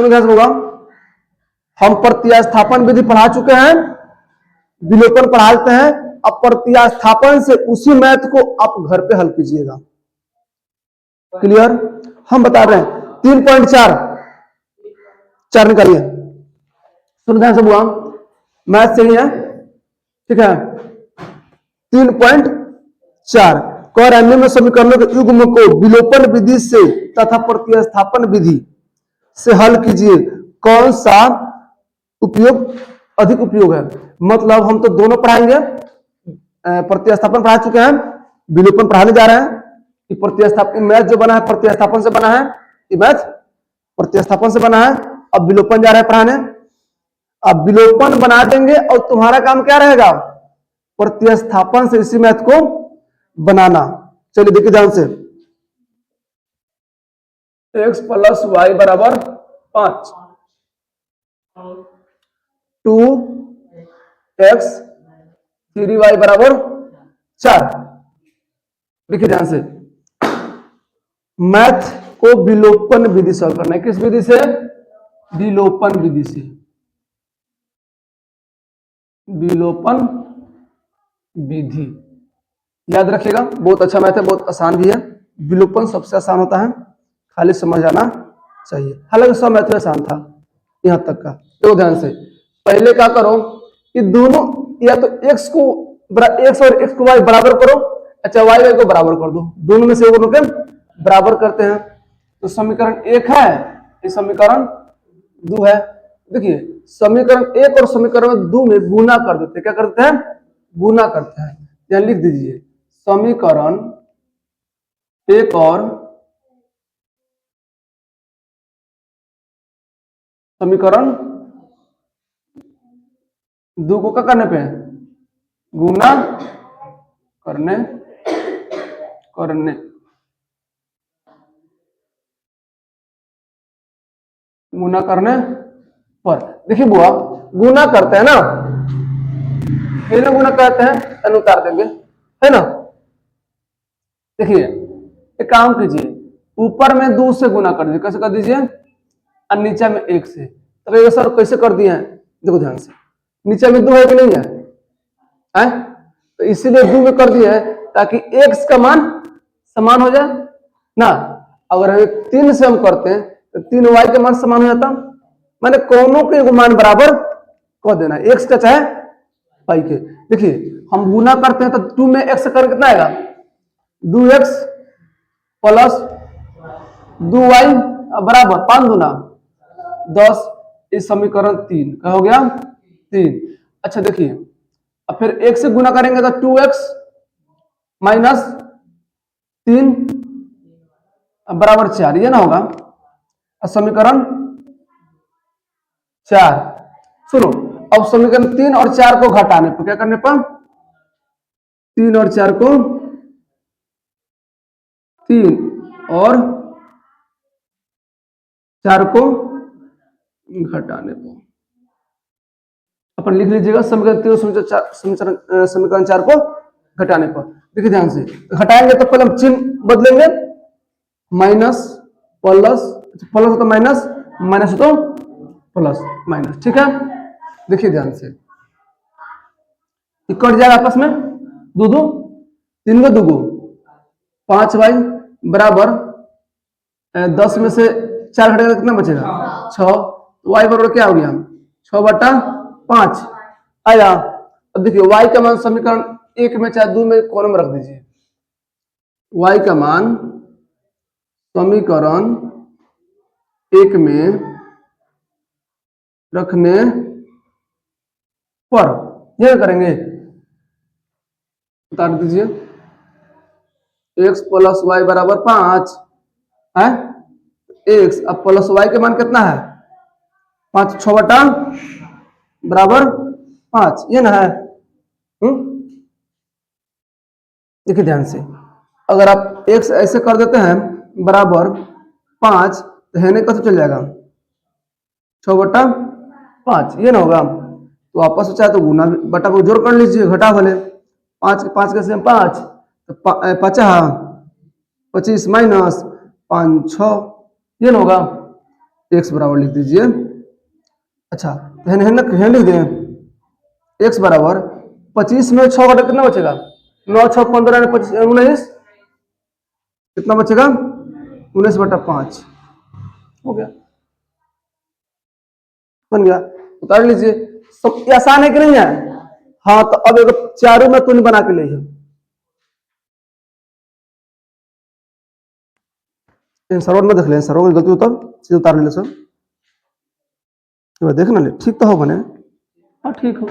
सुनो ध्यान से होगा, हम प्रतिस्थापन विधि पढ़ा चुके हैं, विलोपन पढ़ाते हैं। अब प्रतिस्थापन से उसी मैथ को आप घर पे हल कीजिएगा। क्लियर? हम बता रहे हैं 3.4 4 निकालिए। सुनो ध्यान से बुआ, मैथ सही है, ठीक है। 3.4 कह रहा है निम्न समीकरणों के युग्म को विलोपन विधि से तथा प्रतिस्थापन विधि से हल कीजिए, कौन सा उपयोग अधिक उपयोग है। मतलब हम तो दोनों पढ़ाएंगे, प्रतिस्थापन पढ़ा चुके हैं, विलोपन पढ़ाने जा रहे हैं। कि प्रतिस्थापन मैथ जो बना है प्रतिस्थापन से बना है, ये मैथ प्रतिस्थापन से बना है। अब विलोपन जा रहे हैं पढ़ाने। अब विलोपन बना देंगे और तुम्हारा काम क्या रहेगा, प्रतिस्थापन से इसी मैथ को बनाना। चलिए देखिए ध्यान से, x प्लस वाई बराबर 5, 2x 3y बराबर 4। देखिए ध्यान से, मैथ को विलोपन विधि सॉल्व करना है। किस विधि से? विलोपन विधि से। विलोपन विधि याद रखिएगा, बहुत अच्छा मैथ है, बहुत आसान भी है। विलोपन सबसे आसान होता है, खाली समझ आना चाहिए। हालांकि सब मैथ में आसान था यहां तक का। तो ध्यान से पहले क्या करो कि दोनों या तो x और x को y बराबर करो, अच्छा y को बराबर कर दो, दोनों में से एक के बराबर करते हैं तो समीकरण 1 है, ये समीकरण 2 है। देखिए समीकरण 1 और समीकरण 2 में गुना कर देते हैं। क्या करते हैं? गुना करते हैं। यहां लिख दीजिए समीकरण 1 और समीकरण 2 को क्या करने पे? गुना करने गुना करने पर। देखिए बुआ, गुना करते हैं ना, गुना करते हैं उतार देंगे, है ना। देखिए एक काम कीजिए, ऊपर में 2 से गुना कर दीजिए। कैसे कर दीजिए? और नीचे में 1 से। तो ये सर कैसे कर दिए हैं? देखो ध्यान से, नीचे में 2 है कि नहीं है? तो इसीलिए 2 में कर दिए है ताकि x का मान समान हो जाए ना। अगर 3 से हम करते हैं तो 3y का मान समान हो जाता, मैंने दोनों के मान बराबर कर देना, x का चाहे y के। देखिए हम गुना करते हैं तो 2 में x कर कितना आएगा? 2x प्लस 2y बराबर 5 गुना 10। इस समीकरण 3 का हो गया 3। अच्छा देखिए, अब फिर 1 से गुना करेंगे तो 2x माइनस 3 बराबर 4, ये ना होगा। समीकरण 4 सुनो, अब समीकरण 3 और 4 को घटाने पर क्या करने पर? 3 और 4 को 3 और 4 को घटाने पर अपन लिख लीजिएगा समीकरण 3 समीकरण 4 को घटाने पर। देखिए ध्यान से, घटाएंगे तो पहले हम चिन्ह बदलेंगे, माइनस प्लस, प्लस हो तो माइनस, माइनस हो तो प्लस, माइनस, ठीक है। देखिए ध्यान से, कट जाएगा आपस में, 2 2 3 को 2 5y बराबर 10 में से 4 घटेगा कितना बचेगा? 6। y बराबर क्या हो गया? 6/5 आया। अब देखिए y का मान समीकरण 1 में चाहे 2 में कॉलम रख दीजिए। y का मान समीकरण 1 में रखने पर यह करेंगे, उतार दीजिए, x प्लस वाई बराबर 5 है, x अब प्लस वाई के मान कितना है? 5, 6 बटा बराबर 5, ये ना है। देखिए ध्यान से, अगर आप x ऐसे कर देते हैं बराबर 5 तो है कैसे चल जाएगा? 6/5, ये ना होगा। तो आपस में चाहे तो गुना बटा को जोड़ कर लीजिए, घटा भले। 5 कैसे? 5 तो 50 25 माइनस 5 6, ये ना होगा। x बराबर लिख दीजिए। अच्छा हेन लिख दें x बराबर 25 में 6 घटा कितना बचेगा? 9 6 15 25 19, कितना बचेगा? 19/5 हो गया, बन गया। उतार लीजिए। सब ये आसान है कि नहीं है? हाँ तो अब एक चारों में तुल्य बना के ले सरवर में देख ले, सरवर गलती होता सीधे उतार ले सब, देख ना ले ठीक तो हो बने। हाँ ठीक हो।